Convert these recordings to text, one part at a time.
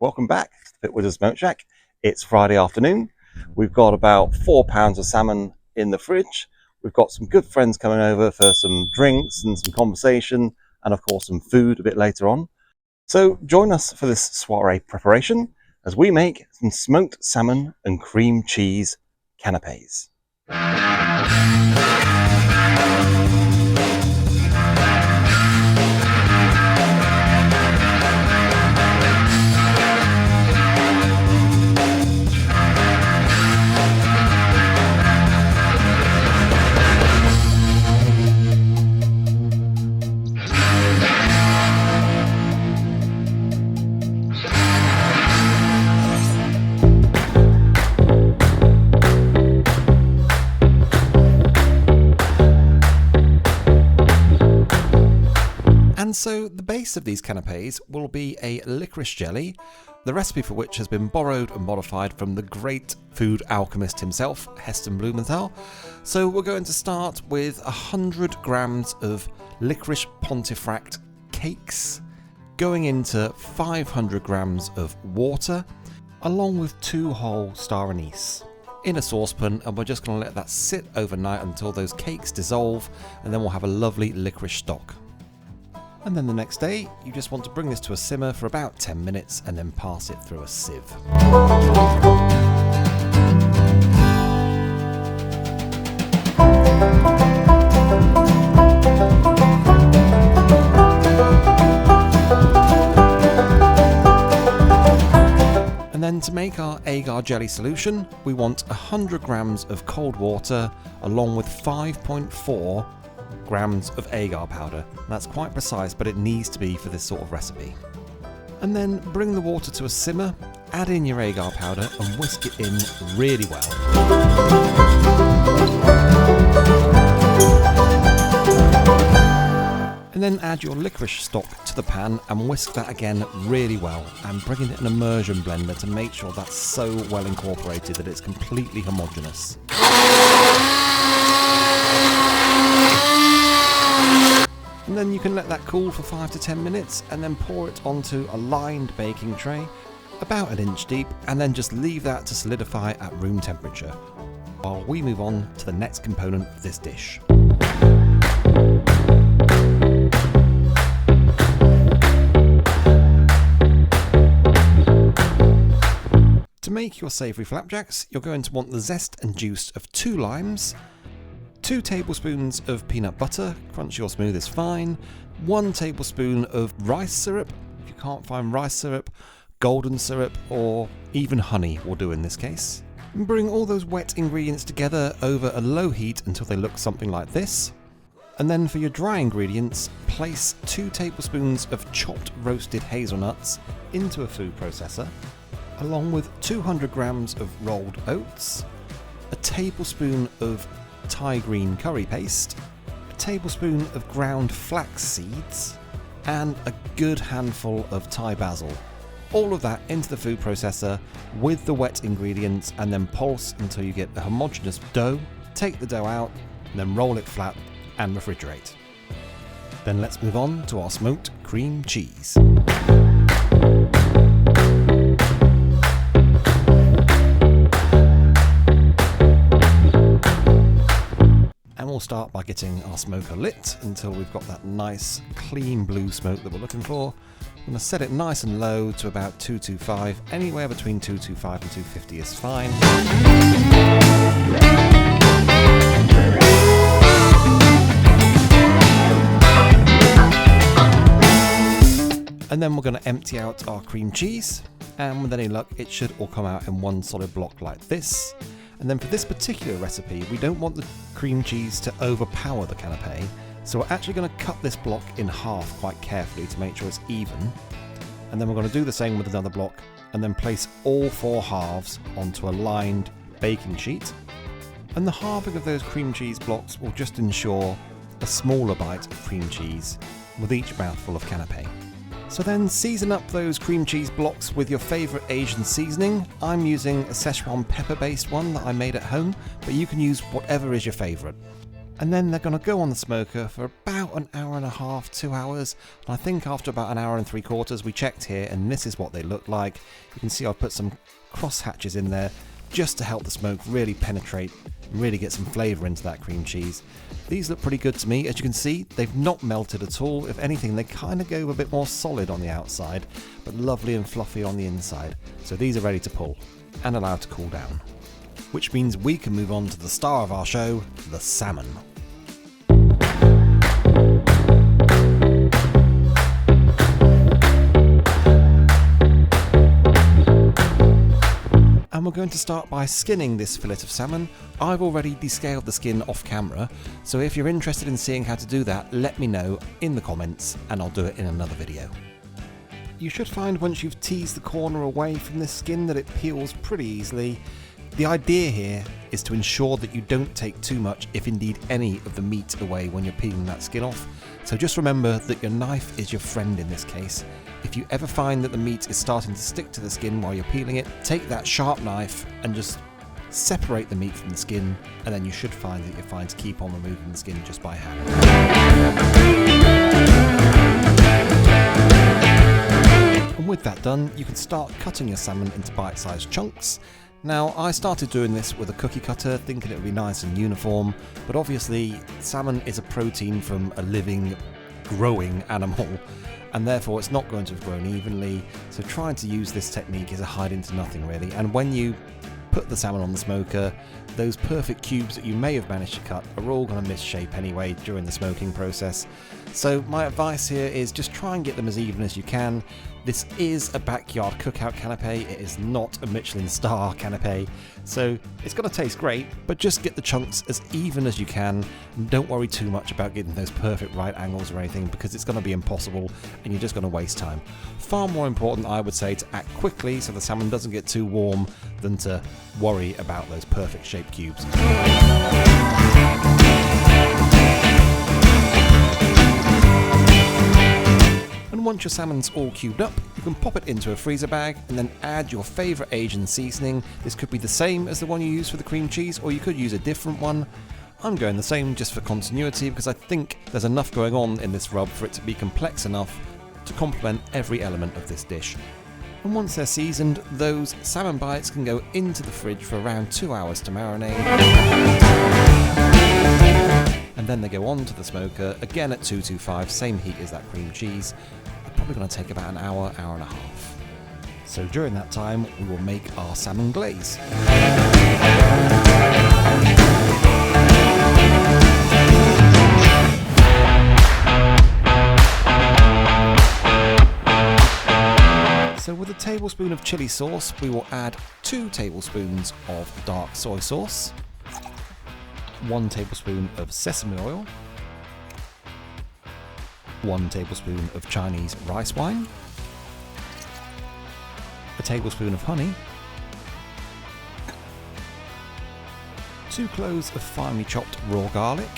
Welcome back to the Liquorice Smoke Shack. It's Friday afternoon. We've got about 4 pounds of salmon in the fridge. We've got some good friends coming over for some drinks and some conversation, and of course some food a bit later on. So join us for this soiree preparation as we make some smoked salmon and cream cheese canapes. And so the base of these canapes will be a licorice jelly, the recipe for which has been borrowed and modified from the great food alchemist himself, Heston Blumenthal. So we're going to start with 100 grams of licorice pontifract cakes, going into 500 grams of water, along with 2 whole star anise in a saucepan, and we're just going to let that sit overnight until those cakes dissolve, and then we'll have a lovely licorice stock. And then the next day, you just want to bring this to a simmer for about 10 minutes and then pass it through a sieve. And then to make our agar jelly solution, we want 100 grams of cold water along with 5.4 grams of agar powder. That's quite precise, but it needs to be for this sort of recipe. And then bring the water to a simmer, add in your agar powder and whisk it in really well. And then add your licorice stock to the pan and whisk that again really well, and bring in an immersion blender to make sure that's so well incorporated that it's completely homogeneous. And then you can let that cool for 5 to 10 minutes and then pour it onto a lined baking tray about 1 inch deep, and then just leave that to solidify at room temperature while we move on to the next component of this dish. To make your savoury flapjacks, you're going to want the zest and juice of 2 limes, 2 tablespoons of peanut butter, crunchy or smooth is fine, 1 tablespoon of rice syrup. If you can't find rice syrup, golden syrup or even honey will do in this case. And bring all those wet ingredients together over a low heat until they look something like this. And then for your dry ingredients, place 2 tablespoons of chopped roasted hazelnuts into a food processor, along with 200 grams of rolled oats, a tablespoon of Thai green curry paste, a tablespoon of ground flax seeds, and a good handful of Thai basil. All of that into the food processor with the wet ingredients, and then pulse until you get a homogeneous dough. Take the dough out, and then roll it flat and refrigerate. Then let's move on to our smoked cream cheese. And we'll start by getting our smoker lit until we've got that nice clean blue smoke that we're looking for. I'm going to set it nice and low to about 225, anywhere between 225 and 250 is fine. And then we're going to empty out our cream cheese, and with any luck it should all come out in one solid block like this. And then for this particular recipe, we don't want the cream cheese to overpower the canapé, so we're actually going to cut this block in half quite carefully to make sure it's even. And then we're going to do the same with another block, and then place all 4 halves onto a lined baking sheet. And the halving of those cream cheese blocks will just ensure a smaller bite of cream cheese with each mouthful of canapé. So then season up those cream cheese blocks with your favourite Asian seasoning. I'm using a Szechuan pepper based one that I made at home, but you can use whatever is your favourite. And then they're going to go on the smoker for about an hour and a half, 2 hours. And I think after about an hour and 3/4, we checked here and this is what they look like. You can see I've put some cross hatches in there just to help the smoke really penetrate and really get some flavour into that cream cheese. These look pretty good to me. As you can see, they've not melted at all. If anything, they kind of go a bit more solid on the outside, but lovely and fluffy on the inside. So these are ready to pull and allowed to cool down. Which means we can move on to the star of our show, the salmon. And we're going to start by skinning this fillet of salmon. I've already descaled the skin off camera, so if you're interested in seeing how to do that, let me know in the comments and I'll do it in another video. You should find once you've teased the corner away from this skin that it peels pretty easily. The idea here is to ensure that you don't take too much, if indeed any, of the meat away when you're peeling that skin off. So just remember that your knife is your friend in this case. If you ever find that the meat is starting to stick to the skin while you're peeling it, take that sharp knife and just separate the meat from the skin, and then you should find that you're fine to keep on removing the skin just by hand. And with that done, you can start cutting your salmon into bite-sized chunks. Now, I started doing this with a cookie cutter, thinking it would be nice and uniform, but obviously salmon is a protein from a living, growing animal, and therefore it's not going to have grown evenly, so trying to use this technique is a hide into nothing really. And when you put the salmon on the smoker, those perfect cubes that you may have managed to cut are all going to miss shape anyway during the smoking process. So my advice here is just try and get them as even as you can. This is a backyard cookout canapé, it is not a Michelin star canapé, so it's going to taste great, but just get the chunks as even as you can, and don't worry too much about getting those perfect right angles or anything, because it's going to be impossible and you're just going to waste time. Far more important, I would say, to act quickly so the salmon doesn't get too warm than to worry about those perfect shaped cubes. And once your salmon's all cubed up, you can pop it into a freezer bag and then add your favourite Asian seasoning. This could be the same as the one you use for the cream cheese, or you could use a different one. I'm going the same just for continuity because I think there's enough going on in this rub for it to be complex enough to complement every element of this dish. And once they're seasoned, those salmon bites can go into the fridge for around 2 hours to marinate. And then they go on to the smoker, again at 225, same heat as that cream cheese. They're probably going to take about an hour, hour and a half. So during that time, we will make our salmon glaze. So with a tablespoon of chili sauce, we will add 2 tablespoons of dark soy sauce, 1 tablespoon of sesame oil, 1 tablespoon of Chinese rice wine, a tablespoon of honey, 2 cloves of finely chopped raw garlic,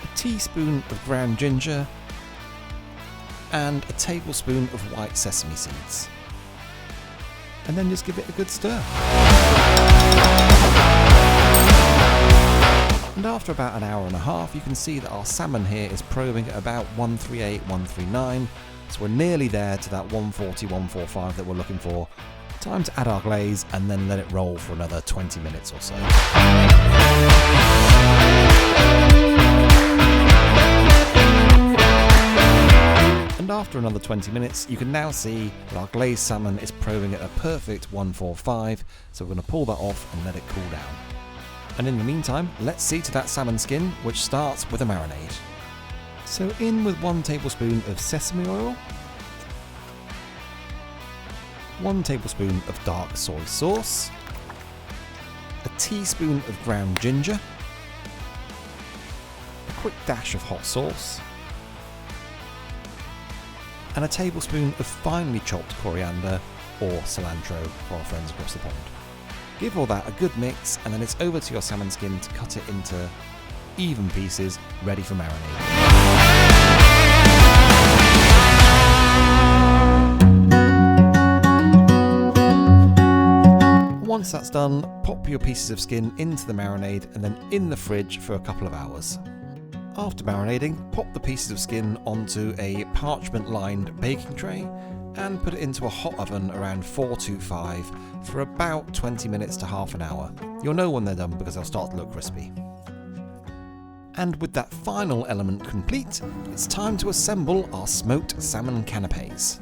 a teaspoon of ground ginger, and a tablespoon of white sesame seeds. And then just give it a good stir. And after about an hour and a half, you can see that our salmon here is probing at about 138, 139. So we're nearly there to that 140, 145 that we're looking for. Time to add our glaze and then let it roll for another 20 minutes or so. And after another 20 minutes, you can now see that our glazed salmon is probing at a perfect 145, so we're going to pull that off and let it cool down. And in the meantime, let's see to that salmon skin, which starts with a marinade. So in with 1 tablespoon of sesame oil, 1 tablespoon of dark soy sauce, a teaspoon of ground ginger, a quick dash of hot sauce, and a tablespoon of finely chopped coriander or cilantro for our friends across the pond. Give all that a good mix, and then it's over to your salmon skin to cut it into even pieces, ready for marinade. Once that's done, pop your pieces of skin into the marinade and then in the fridge for a couple of hours. After marinating, pop the pieces of skin onto a parchment-lined baking tray and put it into a hot oven around 425 for about 20 minutes to half an hour. You'll know when they're done because they'll start to look crispy. And with that final element complete, it's time to assemble our smoked salmon canapes.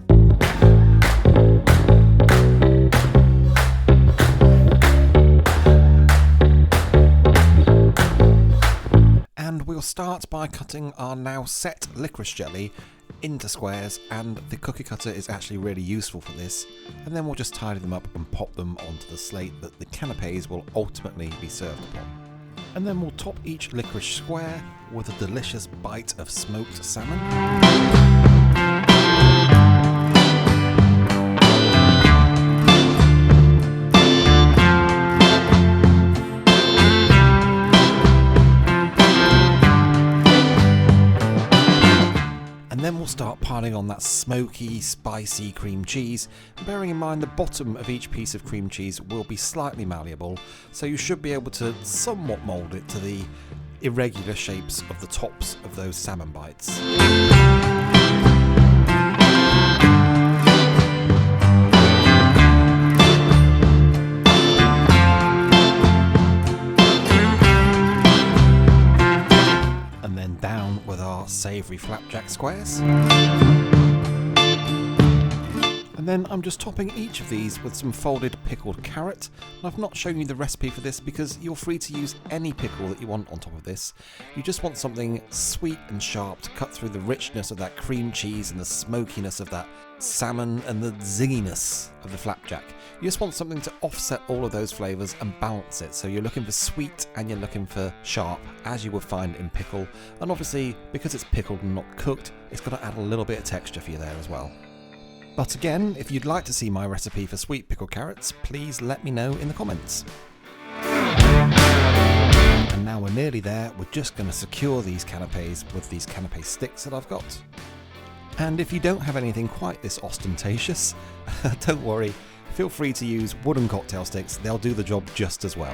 And we'll start by cutting our now set licorice jelly into squares, and the cookie cutter is actually really useful for this, and then we'll just tidy them up and pop them onto the slate that the canapes will ultimately be served upon. And then we'll top each licorice square with a delicious bite of smoked salmon. Then we'll start piling on that smoky, spicy cream cheese, bearing in mind the bottom of each piece of cream cheese will be slightly malleable, so you should be able to somewhat mould it to the irregular shapes of the tops of those salmon bites. Down with our savoury flapjack squares. And then I'm just topping each of these with some folded pickled carrot. And I've not shown you the recipe for this because you're free to use any pickle that you want on top of this. You just want something sweet and sharp to cut through the richness of that cream cheese and the smokiness of that salmon and the zinginess of the flapjack. You just want something to offset all of those flavours and balance it. So you're looking for sweet and you're looking for sharp, as you would find in pickle. And obviously, because it's pickled and not cooked, it's got to add a little bit of texture for you there as well. But again, if you'd like to see my recipe for sweet pickled carrots, please let me know in the comments. And now we're nearly there, we're just going to secure these canapes with these canape sticks that I've got. And if you don't have anything quite this ostentatious, don't worry, feel free to use wooden cocktail sticks, they'll do the job just as well.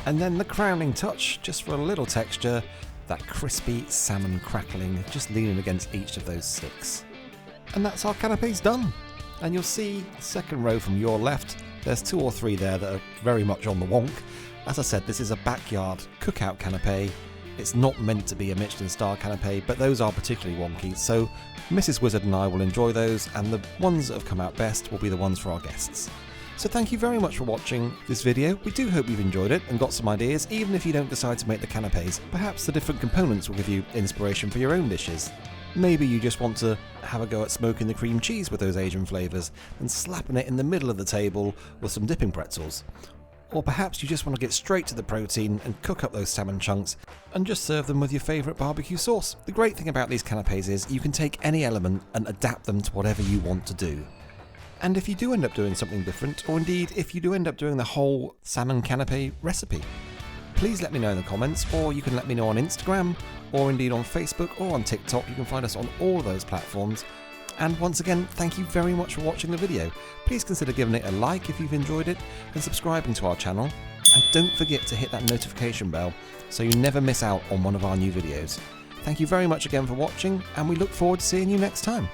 And then the crowning touch, just for a little texture, that crispy salmon crackling just leaning against each of those sticks. And that's our canapes done. And you'll see, second row from your left, there's 2 or 3 there that are very much on the wonk. As I said, this is a backyard cookout canape. It's not meant to be a Michelin star canape, but those are particularly wonky, so Mrs. Wizard and I will enjoy those, and the ones that have come out best will be the ones for our guests. So thank you very much for watching this video. We do hope you've enjoyed it and got some ideas, even if you don't decide to make the canapes. Perhaps the different components will give you inspiration for your own dishes. Maybe you just want to have a go at smoking the cream cheese with those Asian flavours and slapping it in the middle of the table with some dipping pretzels. Or perhaps you just want to get straight to the protein and cook up those salmon chunks and just serve them with your favourite barbecue sauce. The great thing about these canapes is you can take any element and adapt them to whatever you want to do. And if you do end up doing something different, or indeed if you do end up doing the whole salmon canape recipe, please let me know in the comments, or you can let me know on Instagram, or indeed on Facebook or on TikTok. You can find us on all of those platforms. And once again, thank you very much for watching the video. Please consider giving it a like if you've enjoyed it, and subscribing to our channel. And don't forget to hit that notification bell so you never miss out on one of our new videos. Thank you very much again for watching, and we look forward to seeing you next time.